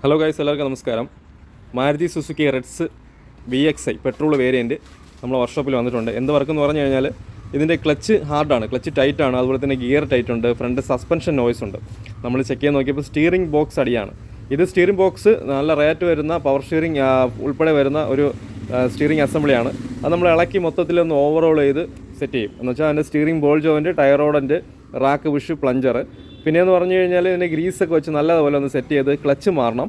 Hello guys, എല്ലാവർക്കും നമസ്കാരം. Maruti Suzuki Reds VXi petrol variant നമ്മൾ വർക്ക്ഷോപ്പിൽ വന്നിട്ടുണ്ട്. എന്ത് വർക്കെന്ന് പറഞ്ഞു കഴിഞ്ഞാൽ ഇതിൻ്റെ ക്ലച്ച് ഹാർഡാണ്, ക്ലച്ച് ടൈറ്റാണ്, അതുപോലെ തന്നെ ഗിയർ ടൈറ്റ് ഉണ്ട്, ഫ്രണ്ട് സസ്പെൻഷൻ നോയ്സ് ഉണ്ട്. നമ്മൾ ചെക്ക് ചെയ്ത് നോക്കിയപ്പോൾ സ്റ്റിയറിംഗ് ബോക്സ് അടിയാണ്. ഇത് സ്റ്റിയറിംഗ് ബോക്സ് നല്ല റേറ്റ് വരുന്ന പവർ സ്റ്റിയറിംഗ് ഉൾപ്പെടെ വരുന്ന ഒരു സ്റ്റിയറിംഗ് അസംബ്ലിയാണ്. അത് നമ്മൾ ഇളക്കി മൊത്തത്തിലൊന്ന് ഓവറോൾ ചെയ്ത് സെറ്റ് ചെയ്യും. എന്ന് വെച്ചാൽ അതിൻ്റെ steering ball joint, tie rod end, rack bush, plunger. പിന്നെയെന്ന് പറഞ്ഞു കഴിഞ്ഞാൽ ഇതിൻ്റെ ഗ്രീസൊക്കെ വെച്ച് നല്ലതുപോലെ ഒന്ന് സെറ്റ് ചെയ്ത് ക്ലച്ച് മാറണം.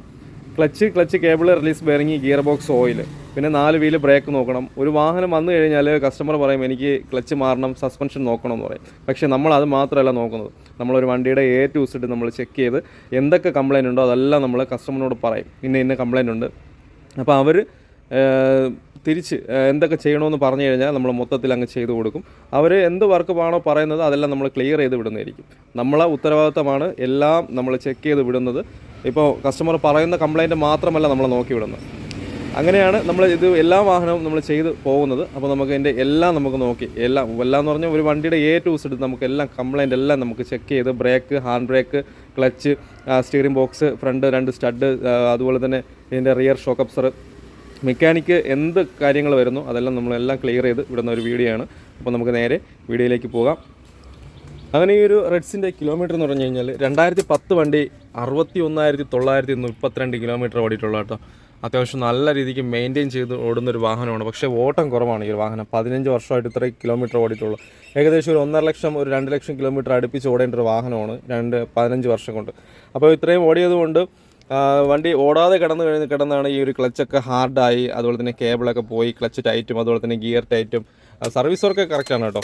Clutch cable, release bearing, gear box oil, പിന്നെ 4 വീല് ബ്രേക്ക് നോക്കണം. ഒരു വാഹനം വന്നു കഴിഞ്ഞാൽ കസ്റ്റമർ പറയും എനിക്ക് ക്ലച്ച് മാറണം, സസ്പെൻഷൻ നോക്കണം എന്ന് പറയും. പക്ഷേ നമ്മളത് മാത്രമല്ല നോക്കുന്നത്. നമ്മളൊരു വണ്ടിയുടെ A to Z നമ്മൾ ചെക്ക് ചെയ്ത് എന്തൊക്കെ കംപ്ലയിൻ്റ് ഉണ്ടോ അതെല്ലാം നമ്മൾ കസ്റ്റമറിനോട് പറയും. ഇന്ന കംപ്ലയിൻ്റ് ഉണ്ട്. അപ്പോൾ അവർ തിരിച്ച് എന്തൊക്കെ ചെയ്യണമെന്ന് പറഞ്ഞു കഴിഞ്ഞാൽ നമ്മൾ മൊത്തത്തിൽ അങ്ങ് ചെയ്ത് കൊടുക്കും. അവർ എന്ത് വർക്ക് ആണോ പറയുന്നത് അതെല്ലാം നമ്മൾ ക്ലിയർ ചെയ്ത് വിടുന്നതായിരിക്കും. നമ്മളെ ഉത്തരവാദിത്തമാണ് എല്ലാം നമ്മൾ ചെക്ക് ചെയ്ത് വിടുന്നത്. ഇപ്പോൾ കസ്റ്റമർ പറയുന്ന കംപ്ലയിൻറ്റ് മാത്രമല്ല നമ്മൾ നോക്കി വിടുന്നത്. അങ്ങനെയാണ് നമ്മൾ ഇത് എല്ലാ വാഹനവും നമ്മൾ ചെയ്ത് പോകുന്നത്. അപ്പോൾ നമുക്ക് ഇതിൻ്റെ എല്ലാം നമുക്ക് നോക്കി എല്ലാം എന്ന് പറഞ്ഞാൽ ഒരു വണ്ടിയുടെ A to Z നമുക്ക് എല്ലാം കംപ്ലയിൻ്റ് എല്ലാം നമുക്ക് ചെക്ക് ചെയ്ത് brake, hand brake, clutch, steering box, front 2 stud, അതുപോലെ തന്നെ ഇതിൻ്റെ റിയർ ഷോക്ക് അബ്സർ, മെക്കാനിക്ക് എന്ത് കാര്യങ്ങൾ വരുന്നു അതെല്ലാം നമ്മളെല്ലാം ക്ലിയർ ചെയ്ത് വിടുന്ന ഒരു വീഡിയോ ആണ്. അപ്പോൾ നമുക്ക് നേരെ വീഡിയോയിലേക്ക് പോകാം. അങ്ങനെ ഈ ഒരു റെഡ്സിൻ്റെ കിലോമീറ്റർ എന്ന് പറഞ്ഞു കഴിഞ്ഞാൽ 2010 വണ്ടി 61,932 കിലോമീറ്റർ ഓടിയിട്ടുള്ള കേട്ടോ. അത്യാവശ്യം നല്ല രീതിക്ക് മെയിൻറ്റെയിൻ ചെയ്ത് ഓടുന്നൊരു വാഹനമാണ്. പക്ഷേ ഓട്ടം കുറവാണ് ഈ ഒരു വാഹനം. 15 വർഷമായിട്ട് ഇത്രയും കിലോമീറ്റർ ഓടിയിട്ടുള്ളൂ. ഏകദേശം ഒരു 1.5 ലക്ഷം, ഒരു 2 ലക്ഷം കിലോമീറ്റർ അടുപ്പിച്ച് ഓടേണ്ട ഒരു വാഹനമാണ് 15 വർഷം കൊണ്ട്. അപ്പോൾ ഇത്രയും ഓടിയത് കൊണ്ട് വണ്ടി ഓടാതെ കിടന്നാണ് ഈ ഒരു ക്ലച്ചൊക്കെ ഹാർഡായി, അതുപോലെ തന്നെ കേബിളൊക്കെ പോയി, ക്ലച്ച് ടൈറ്റും അതുപോലെ തന്നെ ഗിയർ ടൈറ്റും. സർവീസ് വർക്ക് കറക്റ്റാണ് കേട്ടോ.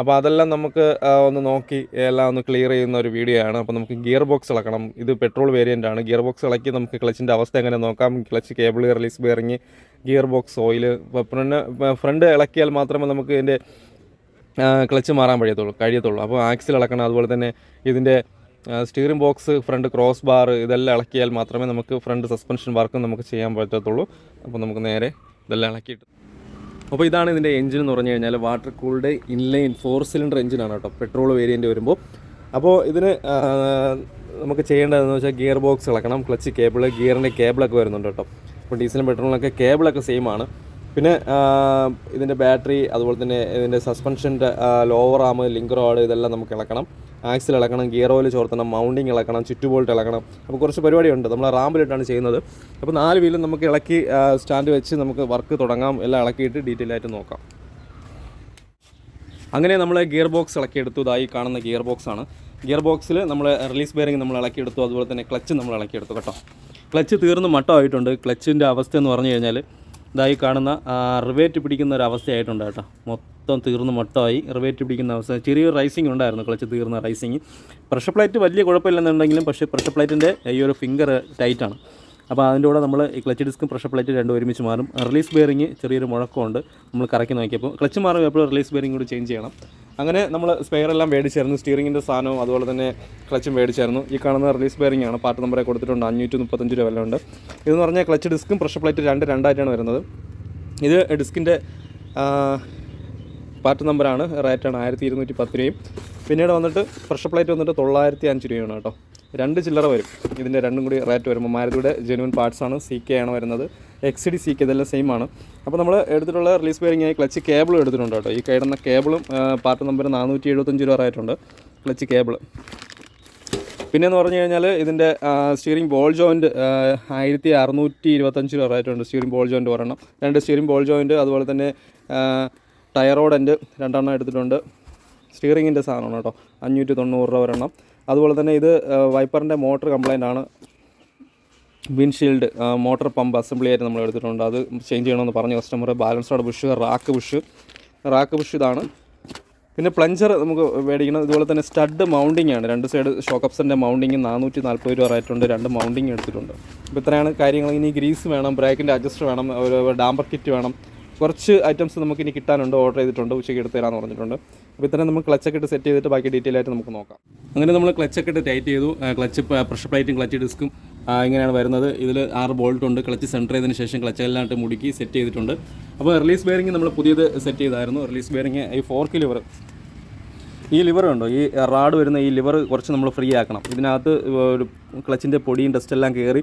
അപ്പോൾ അതെല്ലാം നമുക്ക് ഒന്ന് നോക്കി എല്ലാം ഒന്ന് ക്ലിയർ ചെയ്യുന്ന ഒരു വീഡിയോ ആണ്. അപ്പോൾ നമുക്ക് ഗിയർ ബോക്സ് ഇളക്കണം. ഇത് പെട്രോൾ വേരിയൻ്റ് ആണ്. ഗിയർ ബോക്സ് ഇളക്കി നമുക്ക് ക്ലച്ചിൻ്റെ അവസ്ഥ എങ്ങനെ നോക്കാം. Clutch cable, release bearing, gear box oil. Front ഇളക്കിയാൽ മാത്രമേ നമുക്ക് ഇതിൻ്റെ ക്ലച്ച് മാറാൻ കഴിയത്തുള്ളൂ. അപ്പോൾ ആക്സിൽ ഇളക്കണം. അതുപോലെ തന്നെ ഇതിൻ്റെ steering box, front cross bar ഇതെല്ലാം ഇളക്കിയാൽ മാത്രമേ നമുക്ക് ഫ്രണ്ട് സസ്പെൻഷൻ വർക്ക് നമുക്ക് ചെയ്യാൻ പറ്റത്തുള്ളൂ. അപ്പോൾ നമുക്ക് നേരെ ഇതെല്ലാം ഇളക്കിയിട്ട്, അപ്പോൾ ഇതാണ് ഇതിൻ്റെ എഞ്ചിൻ എന്ന് പറഞ്ഞു കഴിഞ്ഞാൽ വാട്ടർ കൂൾഡ് ഇൻലൈൻ 4 സിലിണ്ടർ എഞ്ചിനാണ് കേട്ടോ, പെട്രോൾ വേരിയൻ്റ് വരുമ്പോൾ. അപ്പോൾ ഇതിന് നമുക്ക് ചെയ്യേണ്ടതെന്ന് വെച്ചാൽ ഗിയർ ബോക്സ് ഇളക്കണം, ക്ലച്ച് കേബിൾ, ഗിയറിൻ്റെ കേബിളൊക്കെ വരുന്നുണ്ട് കേട്ടോ. അപ്പോൾ ഡീസലും പെട്രോളിനൊക്കെ കേബിളൊക്കെ സെയിം ആണ്. പിന്നെ ഇതിൻ്റെ ബാറ്ററി, അതുപോലെ തന്നെ ഇതിൻ്റെ സസ്പെൻഷൻ്റെ ലോവർ ആം, ലിങ്ക് റോഡ് ഇതെല്ലാം നമുക്ക് ഇളക്കണം. ആക്സിൽ ഇളക്കണം, ഗിയർ ഓയിൽ ചോർത്തണം, മൗണ്ടിങ് ഇളക്കണം, ചുറ്റുബോൾട്ട് ഇളക്കണം. അപ്പോൾ കുറച്ച് പരിപാടിയുണ്ട്. നമ്മൾ റാമ്പിലിട്ടാണ് ചെയ്യുന്നത്. അപ്പോൾ 4 വീലും നമുക്ക് ഇളക്കി സ്റ്റാൻഡ് വെച്ച് നമുക്ക് വർക്ക് തുടങ്ങാം. എല്ലാം ഇളക്കിയിട്ട് ഡീറ്റെയിൽ ആയിട്ട് നോക്കാം. അങ്ങനെ നമ്മൾ ഗിയർ ബോക്സ് ഇളക്കിയെടുത്തു. ഇതായി കാണുന്ന ഗിയർ ബോക്സാണ്. ഗിയർ ബോക്സിൽ നമ്മൾ റിലീസ് ബെയറിംഗ് നമ്മൾ ഇളക്കിയെടുത്തു. അതുപോലെ തന്നെ ക്ലച്ച് നമ്മൾ ഇളക്കിയെടുത്തു കേട്ടോ. ക്ലച്ച് തീർന്ന് മട്ടമായിട്ടുണ്ട്. ക്ലച്ചിൻ്റെ അവസ്ഥ എന്ന് പറഞ്ഞു കഴിഞ്ഞാൽ ഇതായി കാണുന്ന റിവേറ്റ് പിടിക്കുന്ന ഒരു അവസ്ഥയായിട്ടുണ്ട് കേട്ടോ. മൊത്തം തീർന്ന് മട്ടമായി റിവേറ്റ് പിടിക്കുന്ന അവസ്ഥ. ചെറിയൊരു റൈസിങ് ഉണ്ടായിരുന്നു, ക്ലച്ച് തീർന്ന റൈസിങ്. പ്രഷർ പ്ലേറ്റ് വലിയ കുഴപ്പമില്ലെന്നുണ്ടെങ്കിലും പക്ഷേ പ്രഷർ പ്ലേറ്റിൻ്റെ ഈ ഒരു ഫിംഗർ ടൈറ്റാണ്. അപ്പോൾ അതിൻ്റെ കൂടെ നമ്മൾ ഈ ക്ലച്ച് ഡിസ്ക്കും പ്രഷർ പ്ലേറ്റ് രണ്ടും ഒരുമിച്ച് മാറും. റിലീസ് ബെയറിങ് ചെറിയൊരു മുഴക്കമുണ്ട്. നമ്മൾ കറക്കി നോക്കിയപ്പോൾ ക്ലച്ച് മാറും, എപ്പോഴും റിലീസ് ബെയറിംഗ് കൂടി ചേഞ്ച് ചെയ്യണം. അങ്ങനെ നമ്മൾ സ്പെയറെല്ലാം മേടിച്ചായിരുന്നു. സ്റ്റിയറിങ്ങിൻ്റെ സാധനവും അതുപോലെ തന്നെ ക്ലച്ചും മേടിച്ചായിരുന്നു. ഈ കാണുന്ന റിലീസ് ബെയറിംഗ് ആണ്. പാർട്ട് നമ്പറെ കൊടുത്തിട്ടുണ്ട്. 535 രൂപ വില ഉണ്ട്. ഇതെന്ന് പറഞ്ഞാൽ ക്ലച്ച് ഡിസ്ക്കും പ്രഷർ പ്ലേറ്റ് രണ്ടായിട്ടാണ് വരുന്നത്. ഇത് ഡിസ്കിൻ്റെ പാർട്ട് നമ്പറാണ്. റേറ്റാണ് 1210 രൂപയും. പിന്നീട് വന്നിട്ട് പ്രഷർ പ്ലേറ്റ് വന്നിട്ട് 905 രൂപയാണ് കേട്ടോ. 2 ചില്ലറ വരും. ഇതിൻ്റെ രണ്ടും കൂടി റേറ്റ് വരുമ്പോൾ മാരുതിയുടെ ജെനുവൻ പാർട്സാണ്. CK ആണ് വരുന്നത്. XD CK ഇതെല്ലാം സെയിം ആണ്. അപ്പോൾ നമ്മൾ എടുത്തിട്ടുള്ള റിലീസ് ബെയറിംഗ് ക്ലച്ച് കേബിളും എടുത്തിട്ടുണ്ട് കേട്ടോ. ഈ കിടന്ന കേബിളും പാർട്ട് നമ്പർ 475 രൂപ റേറ്റുണ്ട് ക്ലച്ച് കേബിൾ. പിന്നെയെന്ന് പറഞ്ഞു കഴിഞ്ഞാൽ ഇതിൻ്റെ സ്റ്റിയറിംഗ് ബോൾ ജോയിൻറ്റ് 1625 രൂപ റേറ്റുണ്ട്. സ്റ്റിയറിംഗ് ബോൾ ജോയിൻറ്റ് ഒരെണ്ണം, 2 സ്റ്റിയറിംഗ് ബോൾ ജോയിൻറ്റ്, അതുപോലെ തന്നെ ടയർ റോഡൻറ്റ് 2 എണ്ണം എടുത്തിട്ടുണ്ട്. സ്റ്റിയറിങ്ങിൻ്റെ സാധനമാണ് കേട്ടോ. 590 രൂപ ഒരെണ്ണം. അതുപോലെ തന്നെ ഇത് വൈപ്പറിൻ്റെ മോട്ടർ കംപ്ലൈൻ്റ് ആണ്. വിൻഷീൽഡ് മോട്ടർ പമ്പ് അസംബ്ലി ആയിട്ട് നമ്മൾ എടുത്തിട്ടുണ്ട്. അത് ചേഞ്ച് ചെയ്യണമെന്ന് പറഞ്ഞു customer. Balanced Bush, rack Bush ഇതാണ്. പിന്നെ പ്ലഞ്ചർ നമുക്ക് മേടിക്കണം. ഇതുപോലെ തന്നെ സ്റ്റഡ് മൗണ്ടിങ് ആണ്. 2 സൈഡ് ഷോക്ക് അബ്സറിൻ്റെ മൗണ്ടിങ് 440 രൂപ റേറ്റുണ്ട്. 2 മൗണ്ടിങ് എടുത്തിട്ടുണ്ട്. അപ്പോൾ ഇത്രയാണ് കാര്യങ്ങൾ. ഇനി ഗ്രീസ് വേണം, ബ്രേക്കിൻ്റെ അഡ്ജസ്റ്റർ വേണം, ഒരു ഡാമ്പർ കിറ്റ് വേണം. കുറച്ച് ഐറ്റംസ് നമുക്ക് ഇനി കിട്ടാനുണ്ട്. ഓർഡർ ചെയ്തിട്ടുണ്ട്. ഉച്ചയ്ക്ക് എടുത്ത് തരാമെന്ന് പറഞ്ഞിട്ടുണ്ട്. അപ്പോൾ ഇത്രയും നമുക്ക് ക്ലച്ചൊക്കെ ഇട്ട് സെറ്റ് ചെയ്തിട്ട് ബാക്കി ഡീറ്റെയിൽ ആയിട്ട് നമുക്ക് നോക്കാം. അങ്ങനെ നമ്മൾ ക്ലച്ചൊക്കെ ഇട്ട് ടൈറ്റ് ചെയ്തു. ക്ലച്ച് പ്രഷർ പ്ലേറ്റും ക്ലച്ച് ഡിസ്ക്കും ഇങ്ങനെയാണ് വരുന്നത്. ഇതിൽ 6 ബോൾട്ട് ഉണ്ട്. ക്ലച്ച് സെൻറ്റർ ചെയ്തതിന് ശേഷം ക്ലച്ചെല്ലാം ഇട്ട് മുടുക്കി സെറ്റ് ചെയ്തിട്ടുണ്ട്. അപ്പോൾ റിലീസ് ബെയറിംഗ് നമ്മൾ പുതിയത് സെറ്റ് ചെയ്തായിരുന്നു. റിലീസ് ബെയറിംഗ് ഈ 4 ലിവർ, ഈ ലിവർ ഉണ്ടോ, ഈ റാഡ് വരുന്ന ഈ ലിവർ കുറച്ച് നമ്മൾ ഫ്രീ ആക്കണം. ഇതിനകത്ത് ഒരു ക്ലച്ചിൻ്റെ പൊടിയും ഡസ്റ്റെല്ലാം കയറി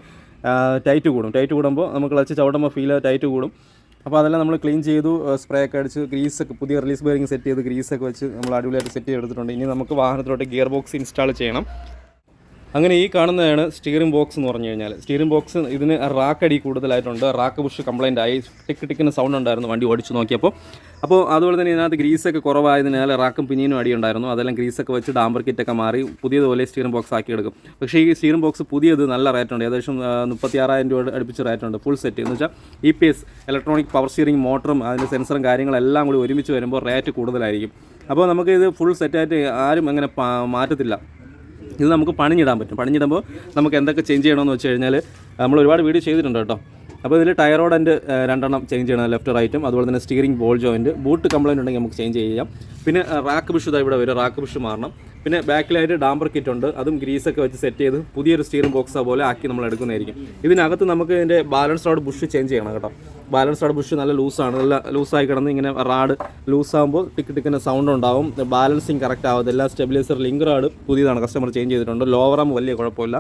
ടൈറ്റ് കൂടുമ്പോൾ നമുക്ക് ക്ലച്ച് ചവിട്ടുമ്പോൾ ഫീൽ ടൈറ്റ് കൂടും. അപ്പോൾ അതെല്ലാം നമ്മൾ ക്ലീൻ ചെയ്തു, സ്പ്രേ ഒക്കെ അടിച്ച് ഗ്രീസൊക്കെ പുതിയ റിലീസ് ബെയറിംഗ് സെറ്റ് ചെയ്ത് ഗ്രീസൊക്കെ വെച്ച് നമ്മൾ അടിപൊളിയായിട്ട് സെറ്റ് ചെയ്തെടുത്തിട്ടുണ്ട്. ഇനി നമുക്ക് വാഹനത്തിലോട്ട് ഗിയർ ബോക്സ് ഇൻസ്റ്റാൾ ചെയ്യണം. അങ്ങനെ ഈ കാണുന്നതാണ് സ്റ്റിയറിംഗ് ബോക്സ് എന്ന് പറഞ്ഞു കഴിഞ്ഞാൽ. സ്റ്റിയറിംഗ് ബോക്സ് ഇതിന് റാക്കടി കൂടുതലായിട്ടുണ്ട്. റാക്ക് ബുഷ് കംപ്ലൈൻ്റ് ആയി, ടിക്കിന് സൗണ്ട് ഉണ്ടായിരുന്നു വണ്ടി ഓടിച്ച് നോക്കിയപ്പോൾ. അപ്പോൾ അതുപോലെ തന്നെ ഇതിനകത്ത് ഗ്രീസൊക്കെ കുറവായതിനാൽ റാക്കും പിന്നീനും അടി ഉണ്ടായിരുന്നു. അതെല്ലാം ഗ്രീസൊക്കെ വെച്ച് ഡാമ്പർ കിറ്റൊക്കെ മാറി പുതിയതുപോലെ സ്റ്റിയറിംഗ് ബോക്സ് ആക്കി എടുക്കും. പക്ഷേ ഈ സ്റ്റിയറിംഗ് ബോക്സ് പുതിയത് നല്ല റേറ്റുണ്ട്, ഏകദേശം 36,000 രൂപ അടുപ്പിച്ച് റേറ്റുണ്ട് ഫുൾ സെറ്റ്. എന്ന് വെച്ചാൽ EPS ഇലക്ട്രോണിക് പവർ സ്റ്റിയറിംഗ് മോട്ടറും അതിൻ്റെ സെൻസറും കാര്യങ്ങളെല്ലാം കൂടി ഒരുമിച്ച് വരുമ്പോൾ റേറ്റ് കൂടുതലായിരിക്കും. അപ്പോൾ നമുക്ക് ഇത് ഫുൾ സെറ്റായിട്ട് ആരും അങ്ങനെ മാറ്റത്തില്ല. ഇത് നമുക്ക് പണിഞ്ഞിടാൻ പറ്റും. പണിഞ്ഞിടുമ്പോൾ നമുക്ക് എന്തൊക്കെ ചേഞ്ച് ചെയ്യണമെന്ന് വെച്ച് കഴിഞ്ഞാൽ നമ്മൾ ഒരുപാട് വീഡിയോ ചെയ്തിട്ടുണ്ട് കേട്ടോ. അപ്പോൾ ഇതിൽ ടയർ റോഡ് 2 ചേഞ്ച് ചെയ്യണം, ലെഫ്റ്റ് റൈറ്റും. അതുപോലെ തന്നെ steering ball joint, boot complaint ഉണ്ടെങ്കിൽ നമുക്ക് ചേഞ്ച് ചെയ്യാം. പിന്നെ റാക്ക് ബുഷ് ഇതാ ഇവിടെ വരും, റാക്ക് ബുഷ് മാറണം. പിന്നെ ബാക്കിലായിട്ട് ഡാമ്പർ കിറ്റ് ഉണ്ട്, അതും ഗ്രീസൊക്കെ വെച്ച് സെറ്റ് ചെയ്ത് പുതിയൊരു സ്റ്റിയറിംഗ് ബോക്സ് പോലെ ആക്കി നമ്മൾ എടുക്കുന്നതായിരിക്കും. ഇതിനകത്ത് നമുക്ക് ഇതിൻ്റെ ബാലൻസ് റോഡ് ബുഷ് ചേഞ്ച് ചെയ്യണം കേട്ടോ. ബാലൻസ് റോഡ് ബുഷ് നല്ല ലൂസാണ്, നല്ല ലൂസായി കിടന്ന് ഇങ്ങനെ റാഡ് ലൂസാകുമ്പോൾ ടിക്കിന് സൗണ്ട് ഉണ്ടാവും, ബാലൻസിങ് കറക്റ്റ് ആവത്തില്ല. സ്റ്റെബിലൈസർ ലിങ്ക് റാഡ് പുതിയതാണ്, കസ്റ്റമർ ചേഞ്ച് ചെയ്തിട്ടുണ്ട്. ലോവർ ആം വലിയ കുഴപ്പമില്ല.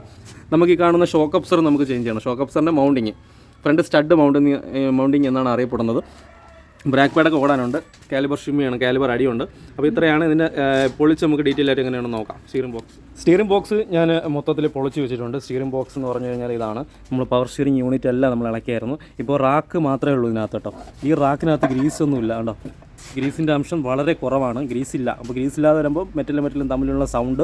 നമുക്ക് ഈ കാണുന്ന ഷോക്ക് അബ്സർ നമുക്ക് ചേഞ്ച് ചെയ്യണം. ഷോക്ക് അബ്സറിൻ്റെ മൗണ്ടിങ്, ഫ്രണ്ട് സ്റ്റഡ് മൗണ്ടിങ് എന്നാണ് അറിയപ്പെടുന്നത്. ബ്രാക്ക് പാഡൊക്കെ ഓടാനുണ്ട്, കാലിബർ ഷിമ്മിയാണ്, കാലിബർ അടിയുണ്ട്. അപ്പോൾ ഇത്രയാണ് ഇതിൻ്റെ പൊളിച്ച് നമുക്ക് ഡീറ്റെയിൽ ആയിട്ട് എങ്ങനെയാണെന്ന് നോക്കാം. സ്റ്റിയറിംഗ് ബോക്സ് ഞാൻ മൊത്തത്തിൽ പൊളിച്ച് വെച്ചിട്ടുണ്ട്. സ്റ്റിയറിംഗ് ബോക്സ് എന്ന് പറഞ്ഞു കഴിഞ്ഞാൽ ഇതാണ്. നമ്മൾ പവർ സ്റ്റിയറിംഗ് യൂണിറ്റ് എല്ലാം നമ്മൾ ഇളക്കിയായിരുന്നു. ഇപ്പോൾ റാക്ക് മാത്രമേ ഉള്ളൂ ഇതിനകത്ത് കേട്ടോ. ഈ റാക്കിനകത്ത് ഗ്രീസൊന്നുമില്ല കേട്ടോ. ഗ്രീസിൻ്റെ അംശം വളരെ കുറവാണ്, ഗ്രീസില്ല. അപ്പോൾ ഗ്രീസില്ലാതെ വരുമ്പോൾ മെറ്റലും തമ്മിലുള്ള സൗണ്ട്.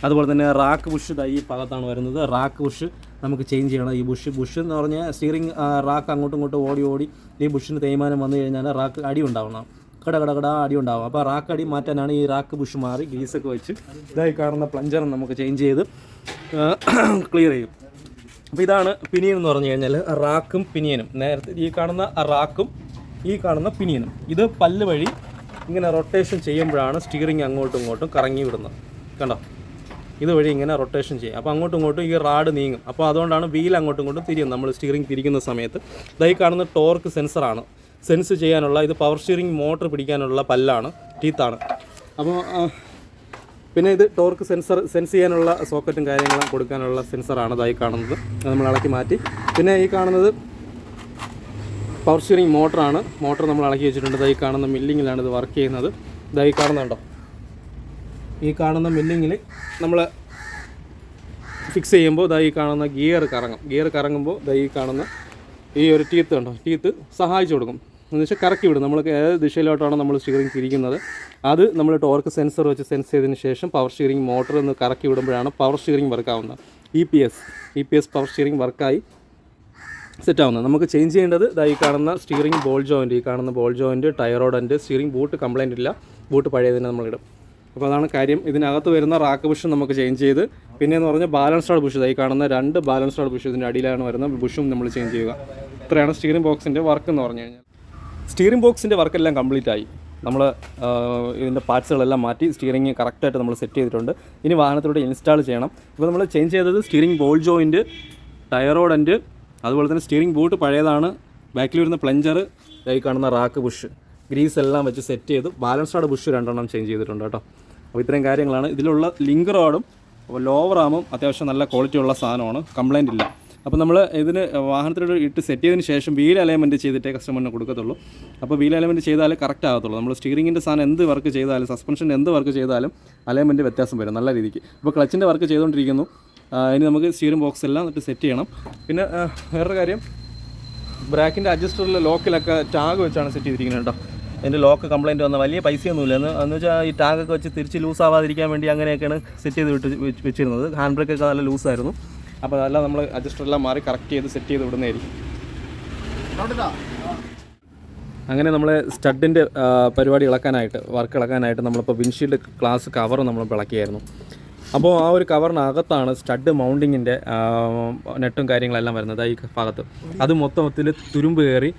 അതുപോലെ തന്നെ റാക്ക് ബുഷ് ഈ ഭാഗത്താണ് വരുന്നത്. റാക്ക് ബുഷ് നമുക്ക് ചേഞ്ച് ചെയ്യണം. ഈ ബുഷ് എന്ന് പറഞ്ഞാൽ സ്റ്റിയറിംഗ് റാക്ക് അങ്ങോട്ടും ഇങ്ങോട്ടും ഓടി ഈ ബുഷിന് തേയ്മാനം വന്നു കഴിഞ്ഞാൽ റാക്ക് അടി ഉണ്ടാവണം, കട അടി ഉണ്ടാവും. അപ്പോൾ റാക്ക് അടി മാറ്റാനാണ് ഈ റാക്ക് ബുഷ് മാറി ഗ്രീസൊക്കെ വെച്ച് ഇതായി കാണുന്ന പ്ലഞ്ചർ നമുക്ക് ചേഞ്ച് ചെയ്ത് ക്ലിയർ ചെയ്യും. അപ്പോൾ ഇതാണ് പിനിയൻ എന്ന് പറഞ്ഞു കഴിഞ്ഞാൽ, റാക്കും പിനിയനും. നേരത്തെ ഈ കാണുന്ന റാക്കും ഈ കാണുന്ന പിനിയനും, ഇത് പല്ല് വഴി ഇങ്ങനെ റൊട്ടേഷൻ ചെയ്യുമ്പോഴാണ് സ്റ്റിയറിംഗ് അങ്ങോട്ടും ഇങ്ങോട്ടും കറങ്ങി വിടുന്നത്. കണ്ടോ, ഇതുവഴി ഇങ്ങനെ റൊട്ടേഷൻ ചെയ്യും. അപ്പോൾ അങ്ങോട്ടും ഇങ്ങോട്ടും ഈ റാഡ് നീങ്ങും. അപ്പോൾ അതുകൊണ്ടാണ് വീൽ അങ്ങോട്ടും ഇങ്ങോട്ടും തിരിയും നമ്മൾ സ്റ്റിയറിംഗ് തിരിക്കുന്ന സമയത്ത്. ഇതായി കാണുന്ന ടോർക്ക് സെൻസറാണ്, സെൻസ് ചെയ്യാനുള്ള, ഇത് പവർ സ്റ്റിയറിംഗ് മോട്ടർ പിടിക്കാനുള്ള പല്ലാണ്, ടീത്താണ്. അപ്പോൾ പിന്നെ ഇത് ടോർക്ക് സെൻസ് ചെയ്യാനുള്ള സോക്കറ്റും കാര്യങ്ങളും കൊടുക്കാനുള്ള സെൻസറാണ് ഇതായി കാണുന്നത്. അത് നമ്മൾ ഇളക്കി മാറ്റി. പിന്നെ ഈ കാണുന്നത് പവർ സ്റ്റിയറിംഗ് മോട്ടറാണ്. മോട്ടർ നമ്മൾ ഇളക്കി വെച്ചിട്ടുണ്ട്. ഇതായി കാണുന്ന മില്ലിങ്ങിലാണ് ഇത് വർക്ക് ചെയ്യുന്നത്. ഇതായി കാണുന്നുണ്ടോ, ഈ കാണുന്ന മില്ലിങ്ങിൽ നമ്മൾ ഫിക്സ് ചെയ്യുമ്പോൾ ഇതായി കാണുന്ന ഗിയർ കറങ്ങും. ഗിയർ കറങ്ങുമ്പോൾ ഇതായി കാണുന്ന ഈ ഒരു ടീത്ത് ഉണ്ടോ, ടീത്ത് സഹായിച്ചു കൊടുക്കും. എന്ന് വെച്ചാൽ കറക്കി വിടും. നമ്മൾക്ക് ഏത് ദിശയിലോട്ടാണ് നമ്മൾ സ്റ്റിയറിംഗ് തിരിക്കുന്നത് അത് നമ്മൾ ടോർക്ക് സെൻസർ വെച്ച് സെൻസ് ചെയ്തതിന് ശേഷം പവർ സ്റ്റിയറിംഗ് മോട്ടർ ഒന്ന് കറക്കി വിടുമ്പോഴാണ് പവർ സ്റ്റിയറിംഗ് വർക്കാവുന്നത്. EPS പവർ സ്റ്റിയറിംഗ് വർക്കായി സെറ്റാവുന്നത്. നമുക്ക് ചേഞ്ച് ചെയ്യേണ്ടത് ഈ കാണുന്ന സ്റ്റിയറിംഗ് ബോൾ ജോയിൻറ്റ്, ഈ കാണുന്ന ball joint, tyre rod, steering boot complaint ഇല്ല, ബൂട്ട് പഴയതിനെ നമ്മളിടും. അപ്പോൾ അതാണ് കാര്യം. ഇതിനകത്ത് വരുന്ന റാക്ക് ബുഷ് നമുക്ക് ചേഞ്ച് ചെയ്ത്, പിന്നെയെന്ന് പറഞ്ഞാൽ ബാലൻസ്ഡ് ബുഷ്, ഈ കാണുന്ന 2 ബാലൻസ്ഡ് ബുഷ് ഇതിൻ്റെ അടിയിലാണ് വരുന്ന ബുഷും നമ്മൾ ചേഞ്ച് ചെയ്യുക. ഇത്രയാണ് സ്റ്റിയറിംഗ് ബോക്സിൻ്റെ വർക്ക് എന്ന് പറഞ്ഞു കഴിഞ്ഞാൽ. സ്റ്റിയറിംഗ് ബോക്സിൻ്റെ വർക്കെല്ലാം കംപ്ലീറ്റ് ആയി. നമ്മൾ ഇതിൻ്റെ പാർട്സുകളെല്ലാം മാറ്റി സ്റ്റിയറിംഗ് കറക്റ്റായിട്ട് നമ്മൾ സെറ്റ് ചെയ്തിട്ടുണ്ട്. ഇനി വാഹനത്തിലൂടെ ഇൻസ്റ്റാൾ ചെയ്യണം. ഇപ്പോൾ നമ്മൾ ചേഞ്ച് ചെയ്തത് steering ball joint, tyre rod, അതുപോലെ തന്നെ സ്റ്റിയറിംഗ് ബൂട്ട് പഴയതാണ്, ബാക്കിൽ വരുന്ന പ്ലഞ്ചർ, ഈ കാണുന്ന റാക്ക് ബുഷ്, ഗ്രീസ് എല്ലാം വെച്ച് സെറ്റ് ചെയ്ത് ബാലൻസ്ഡ് ബുഷ് 2 ചേഞ്ച് ചെയ്തിട്ടുണ്ട് കേട്ടോ. അപ്പോൾ ഇത്രയും കാര്യങ്ങളാണ്. ഇതിലുള്ള ലിങ്ക് റോഡും ലോവർ ആമും അത്യാവശ്യം നല്ല ക്വാളിറ്റി ഉള്ള സാധനമാണ്, കംപ്ലൈൻ്റ് ഇല്ല. അപ്പോൾ നമ്മൾ ഇതിന് വാഹനത്തിലൂടെ ഇട്ട് സെറ്റ് ചെയ്തതിന് ശേഷം വീൽ അലൈൻമെൻറ്റ് ചെയ്തിട്ടേ കസ്റ്റമറിന് കൊടുക്കത്തുള്ളൂ. അപ്പോൾ വീൽ അലൈൻമെൻറ്റ് ചെയ്താലേ കറക്റ്റ് ആകത്തുള്ളൂ. നമ്മൾ സ്റ്റിയറിംഗിൻ്റെ സാധനം എന്ത് വർക്ക് ചെയ്താലും, സസ്പെൻഷൻ്റെ എന്ത് വർക്ക് ചെയ്താലും അലൈൻമെൻറ്റ് വ്യത്യാസം വരും നല്ല രീതിക്ക്. ഇപ്പോൾ ക്ലച്ചിൻ്റെ വർക്ക് ചെയ്തുകൊണ്ടിരിക്കുന്നു. ഇനി നമുക്ക് സ്റ്റിയറിംഗ് ബോക്സ് എല്ലാം എന്നിട്ട് സെറ്റ് ചെയ്യണം. പിന്നെ വേറൊരു കാര്യം, ബ്രാക്കിൻ്റെ അഡ്ജസ്റ്ററിൽ ലോക്കിലൊക്കെ ടാഗ് വെച്ചാണ് സെറ്റ് ചെയ്തിരിക്കുന്നത് കേട്ടോ. എൻ്റെ ലോക്ക് കംപ്ലയിൻറ്റ് വന്ന വലിയ പൈസയൊന്നുമില്ല. എന്ന് വെച്ചാൽ ഈ ടാഗൊക്കെ വെച്ച് തിരിച്ച് ലൂസ് ആവാതിരിക്കാൻ വേണ്ടി അങ്ങനെയൊക്കെയാണ് സെറ്റ് ചെയ്ത് വെച്ചിരുന്നത്. ഹാൻഡ് ബ്രേക്കൊക്കെ നല്ല ലൂസായിരുന്നു. അപ്പോൾ അതെല്ലാം നമ്മൾ അഡ്ജസ്റ്ററെല്ലാം മാറി കറക്റ്റ് ചെയ്ത് സെറ്റ് ചെയ്ത് വിടുന്നതായിരിക്കും. അങ്ങനെ നമ്മൾ സ്റ്റഡിൻ്റെ പരിപാടി വർക്ക് ഇളക്കാനായിട്ട് നമ്മളിപ്പോൾ വിൻഷീൽഡ് ഗ്ലാസ് കവർ നമ്മൾ ഇളക്കിയായിരുന്നു. അപ്പോൾ ആ ഒരു കവറിനകത്താണ് സ്റ്റഡ് മൗണ്ടിങ്ങിൻ്റെ നെട്ടും കാര്യങ്ങളെല്ലാം വരുന്നത്. ഈ ഭാഗത്ത് അത് മൊത്തത്തിൽ തുരുമ്പ് കയറി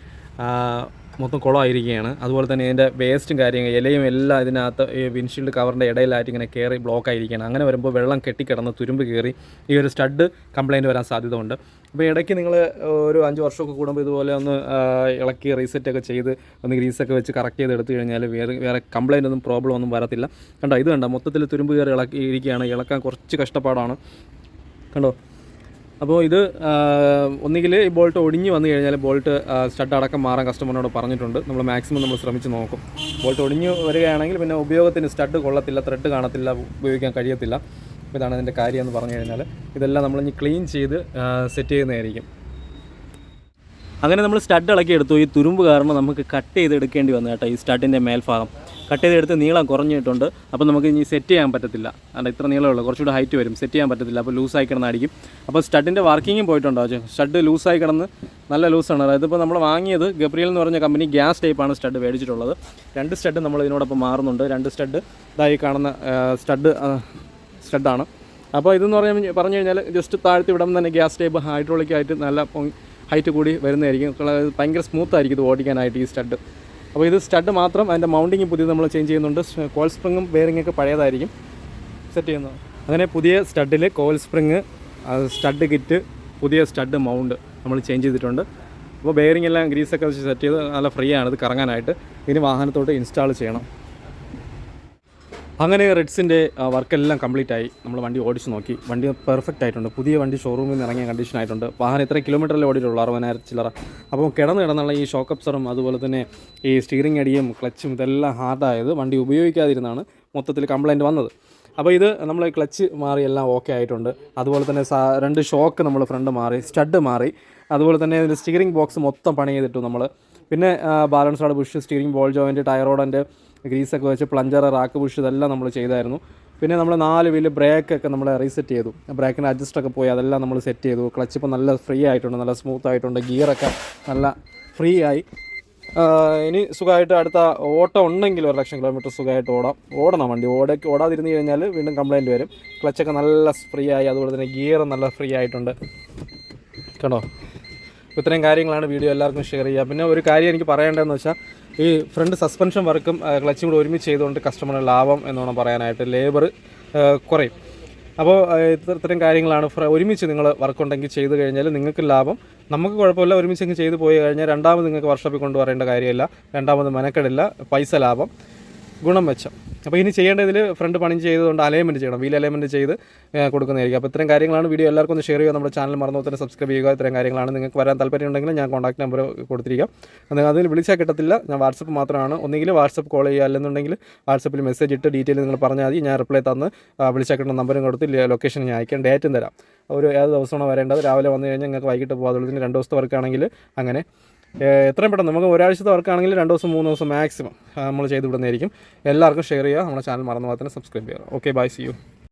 മൊത്തം കുളമായിരിക്കുകയാണ്. അതുപോലെ തന്നെ ഇതിൻ്റെ വേസ്റ്റും കാര്യങ്ങൾ ഇലയും എല്ലാം ഇതിനകത്ത് ഈ വിൻഷീൽഡ് കവറിൻ്റെ ഇടയിലായിട്ട് ഇങ്ങനെ കയറി ബ്ലോക്ക് ആയിരിക്കുകയാണ്. അങ്ങനെ വരുമ്പോൾ വെള്ളം കെട്ടിക്കിടന്ന് തുരുമ്പ് കയറി ഈ ഒരു സ്റ്റഡ് കംപ്ലയിൻറ്റ് വരാൻ സാധ്യത ഉണ്ട്. അപ്പോൾ ഇടയ്ക്ക് നിങ്ങൾ ഒരു 5 വർഷമൊക്കെ കൂടുമ്പോൾ ഇതുപോലെ ഒന്ന് ഇളക്കി റീസെറ്റൊക്കെ ചെയ്ത് ഒന്ന് ഗ്രീസൊക്കെ വെച്ച് കറക്റ്റ് ചെയ്ത് എടുത്തു കഴിഞ്ഞാൽ വേറെ കംപ്ലയിൻ്റ് ഒന്നും പ്രോബ്ലം ഒന്നും വരത്തില്ല. കണ്ടോ, ഇത് കണ്ടോ, മൊത്തത്തിൽ തുരുമ്പ് കയറി ഇളക്കിയിരിക്കുകയാണ്. ഇളക്കാൻ കുറച്ച് കഷ്ടപ്പാടാണ്. കണ്ടോ, അപ്പോൾ ഇത് ഒന്നുകിൽ ഈ ബോൾട്ട് ഒടിഞ്ഞ് വന്നു കഴിഞ്ഞാൽ ബോൾട്ട് സ്റ്റഡ് അടക്കം മാറാൻ കസ്റ്റമറിനോട് പറഞ്ഞിട്ടുണ്ട്. നമ്മൾ മാക്സിമം നമ്മൾ ശ്രമിച്ച് നോക്കും. ബോൾട്ട് ഒടിഞ്ഞ് വരികയാണെങ്കിൽ പിന്നെ ഉപയോഗത്തിന് സ്റ്റഡ് കൊള്ളത്തില്ല, ത്രെഡ് കാണത്തില്ല, ഉപയോഗിക്കാൻ കഴിയത്തില്ല. അപ്പോൾ ഇതാണ് അതിൻ്റെ കാര്യം എന്ന് പറഞ്ഞു കഴിഞ്ഞാൽ ഇതെല്ലാം നമ്മളിനി ക്ലീൻ ചെയ്ത് സെറ്റ് ചെയ്യുന്നതായിരിക്കും. അങ്ങനെ നമ്മൾ സ്റ്റഡ് ഇളക്കി എടുത്തു. ഈ തുരുമ്പ് കാരണം നമുക്ക് കട്ട് ചെയ്ത് എടുക്കേണ്ടി വന്നു കേട്ടോ. ഈ സ്റ്റഡിൻ്റെ മേൽഭാഗം കട്ട് ചെയ്തെടുത്ത് നീളം കുറഞ്ഞിട്ടുണ്ട്. അപ്പോൾ നമുക്ക് ഇനി സെറ്റ് ചെയ്യാൻ പറ്റത്തില്ല. അല്ല, ഇത്ര നീളമുള്ളൂ, കുറച്ചുകൂടെ ഹൈറ്റ് വരും, സെറ്റ് ചെയ്യാൻ പറ്റത്തില്ല. അപ്പോൾ ലൂസായി കിടന്നായിരിക്കും. അപ്പോൾ സ്റ്റഡിൻ്റെ വർക്കിങ്ങും പോയിട്ടുണ്ടോ? സ്റ്റഡ് ലൂസായി കിടന്ന് നല്ല ലൂസാണ്. അതായത് ഇപ്പോൾ നമ്മൾ വാങ്ങിയത് ഗബ്രിയൽ എന്ന് പറഞ്ഞ കമ്പനി ഗ്യാസ് ടൈപ്പാണ് സ്റ്റഡ് മേടിച്ചിട്ടുള്ളത്. 2 സ്റ്റഡ് നമ്മൾ ഇതിനോടൊപ്പം മാറുന്നുണ്ട്. 2 സ്റ്റഡ് ഇതായി കാണുന്ന സ്റ്റഡാണ്. അപ്പോൾ ഇതെന്ന് പറഞ്ഞു കഴിഞ്ഞാൽ ജസ്റ്റ് താഴ്ത്തി വിടുമ്പോൾ തന്നെ ഗ്യാസ് ടൈപ്പ് ഹൈഡ്രോളിക്കായിട്ട് നല്ല ഹൈറ്റ് കൂടി വരുന്നതായിരിക്കും. ഭയങ്കര സ്മൂത്തായിരിക്കും ഇത് ഓടിക്കാനായിട്ട് ഈ സ്റ്റഡ്. അപ്പോൾ ഇത് സ്റ്റഡ് മാത്രം, അതിൻ്റെ മൗണ്ടിങ് പുതിയത് നമ്മൾ ചേഞ്ച് ചെയ്യുന്നുണ്ട്. കോയിൽ സ്പ്രിങ്ങും ബെയറിങ്ങൊക്കെ പഴയതായിരിക്കും സെറ്റ് ചെയ്യുന്നത്. അങ്ങനെ പുതിയ സ്റ്റഡിൽ കോയിൽ സ്പ്രിങ്, സ്റ്റഡ് കിറ്റ്, പുതിയ സ്റ്റഡ് മൗണ്ട് നമ്മൾ ചേഞ്ച് ചെയ്തിട്ടുണ്ട്. അപ്പോൾ ബെയറിംഗ് എല്ലാം ഗ്രീസൊക്കെ സെറ്റ് ചെയ്ത് നല്ല ഫ്രീ ആണ് ഇത് കറങ്ങാനായിട്ട്. ഇനി വാഹനത്തോട്ട് ഇൻസ്റ്റാൾ ചെയ്യണം. അങ്ങനെ റെഡ്സിൻ്റെ വർക്കെല്ലാം കംപ്ലീറ്റ് ആയി. നമ്മൾ വണ്ടി ഓടിച്ച് നോക്കി. വണ്ടി പെർഫെക്റ്റ് ആയിട്ടുണ്ട്. പുതിയ വണ്ടി ഷോറൂമിൽ നിന്ന് ഇറങ്ങിയ കണ്ടീഷൻ ആയിട്ടുണ്ട്. വാഹനം ഇത്ര കിലോമീറ്ററിൽ ഓടിയിട്ടുള്ളൂ, 60,000 ചില്ലറ. അപ്പോൾ കിടന്നുള്ള ഈ ഷോക്ക് അബ്സറും അതുപോലെ തന്നെ ഈ സ്റ്റീറിംഗ് അടിയും ക്ലച്ചും ഇതെല്ലാം ഹാർഡായത് വണ്ടി ഉപയോഗിക്കാതിരുന്നാണ് മൊത്തത്തിൽ കംപ്ലയിൻറ്റ് വന്നത്. അപ്പോൾ ഇത് നമ്മൾ ക്ലച്ച് മാറി എല്ലാം ഓക്കെ ആയിട്ടുണ്ട്. അതുപോലെ തന്നെ 2 ഷോക്ക് നമ്മൾ ഫ്രണ്ട് മാറി, സ്റ്റഡ് മാറി. അതുപോലെ തന്നെ ഇതിൻ്റെ സ്റ്റിയറിംഗ് ബോക്സ് മൊത്തം പണി ചെയ്തിട്ടു നമ്മൾ. പിന്നെ balance rod bush, steering ball joint, tyre റോഡിൻ്റെ ഗ്രീസൊക്കെ വെച്ച് പ്ലഞ്ചർ, റാക്ക് ബുഷ് ഇതെല്ലാം നമ്മൾ ചെയ്തായിരുന്നു. പിന്നെ നമ്മൾ 4 വീല് ബ്രേക്കൊക്കെ നമ്മൾ റീസെറ്റ് ചെയ്തു. ബ്രേക്കിന് അഡ്ജസ്റ്റൊക്കെ പോയി അതെല്ലാം നമ്മൾ സെറ്റ് ചെയ്തു. ക്ലച്ച് ഇപ്പോൾ നല്ല ഫ്രീ ആയിട്ടുണ്ട്, നല്ല സ്മൂത്ത് ആയിട്ടുണ്ട്. ഗിയറൊക്കെ നല്ല ഫ്രീ ആയി. ഇനി സുഖമായിട്ട് അടുത്ത ഓട്ടം ഉണ്ടെങ്കിൽ 1,00,000 കിലോമീറ്റർ സുഖമായിട്ട് ഓടണം വണ്ടി. ഓടാതിരുന്ന് കഴിഞ്ഞാൽ വീണ്ടും കംപ്ലയിൻറ്റ് വരും. ക്ലച്ചൊക്കെ നല്ല ഫ്രീ ആയി. അതുപോലെ തന്നെ ഗിയർ നല്ല ഫ്രീ ആയിട്ടുണ്ട്. കണ്ടോ? ഇത്രയും കാര്യങ്ങളാണ് വീഡിയോ എല്ലാവർക്കും ഷെയർ ചെയ്യുക. പിന്നെ ഒരു കാര്യം എനിക്ക് പറയേണ്ടതെന്ന് വെച്ചാൽ ഈ ഫ്രണ്ട് സസ്പെൻഷൻ വർക്കും ക്ലച്ചും കൂടെ ഒരുമിച്ച് ചെയ്തുകൊണ്ട് കസ്റ്റമറിന് ലാഭം എന്നോണം പറയാനായിട്ട്. ലേബർ കുറയും. അപ്പോൾ ഇത്തരം കാര്യങ്ങളാണ്. ഒരുമിച്ച് നിങ്ങൾ വർക്കുണ്ടെങ്കിൽ ചെയ്ത് കഴിഞ്ഞാൽ നിങ്ങൾക്ക് ലാഭം, നമുക്ക് കുഴപ്പമില്ല. ഒരുമിച്ച് ചെയ്ത് പോയി കഴിഞ്ഞാൽ രണ്ടാമത് നിങ്ങൾക്ക് വർക്ക്ഷോപ്പിൽ കൊണ്ടുവരേണ്ട കാര്യമില്ല, രണ്ടാമത് മെനക്കെടില്ല, പൈസ ലാഭം, ഗുണം മെച്ചം. അപ്പോൾ ഇനി ചെയ്യേണ്ടതിൽ ഫ്രണ്ട് പണി ചെയ്തുകൊണ്ട് അലൈൻമെൻറ്റ് ചെയ്യണം, വീൽ അലൈൻമെൻറ്റ് ചെയ്ത് കൊടുക്കുന്നതായിരിക്കും. അപ്പോൾ ഇത്രയും കാര്യങ്ങളാണ്. വീഡിയോ എല്ലാവർക്കും ഒന്ന് ഷെയർ ചെയ്യുക. നമ്മുടെ ചാനൽ മറന്നു തന്നെ സബ്സ്ക്രൈബ് ചെയ്യുക. ഇത്രയും കാര്യങ്ങളാണ്. നിങ്ങൾക്ക് വരാൻ താല്പര്യം ഉണ്ടെങ്കിൽ ഞാൻ കോൺടാക്ട് നമ്പർ കൊടുത്തിരിക്കാം. അതിൽ വിളിച്ചാൽ കിട്ടത്തില്ല, ഞാൻ വാട്സപ്പ് മാത്രമാണ്. ഒന്നുകിൽ വാട്സപ്പ് കോൾ ചെയ്യുക, അല്ലെന്നുണ്ടെങ്കിൽ വാട്സപ്പിൽ മെസ്സേജ് ഇട്ട് ഡീറ്റെയിൽ നിങ്ങൾ പറഞ്ഞാൽ മതി. ഞാൻ റിപ്ലൈ തന്ന് വിളിച്ചാൽ കിട്ടുന്ന നമ്പറും കൊടുത്ത് ലൊക്കേഷൻ ഞാൻ അയക്കാം, ഡേറ്റും തരാം. ഏത് ദിവസമാണോ വരേണ്ടത്, രാവിലെ വന്നു കഴിഞ്ഞാൽ നിങ്ങൾക്ക് വൈകിട്ട് പോകും. അതുപോലെ തന്നെ 2 ദിവസത്തെ വർക്കാണെങ്കിൽ അങ്ങനെ എത്രയും പെട്ടെന്ന് നമുക്ക് ഒരാഴ്ചത്തെ വർക്കാണെങ്കിൽ 2 ദിവസം 3 ദിവസം മാക്സിമം നമ്മൾ ചെയ്ത് വിടുന്നതായിരിക്കും. എല്ലാവർക്കും ഷെയർ ചെയ്യുക. നമ്മുടെ ചാനൽ മറന്നു മാത്രം സബ്സ്ക്രൈബ് ചെയ്യുക. Okay, bye, see U.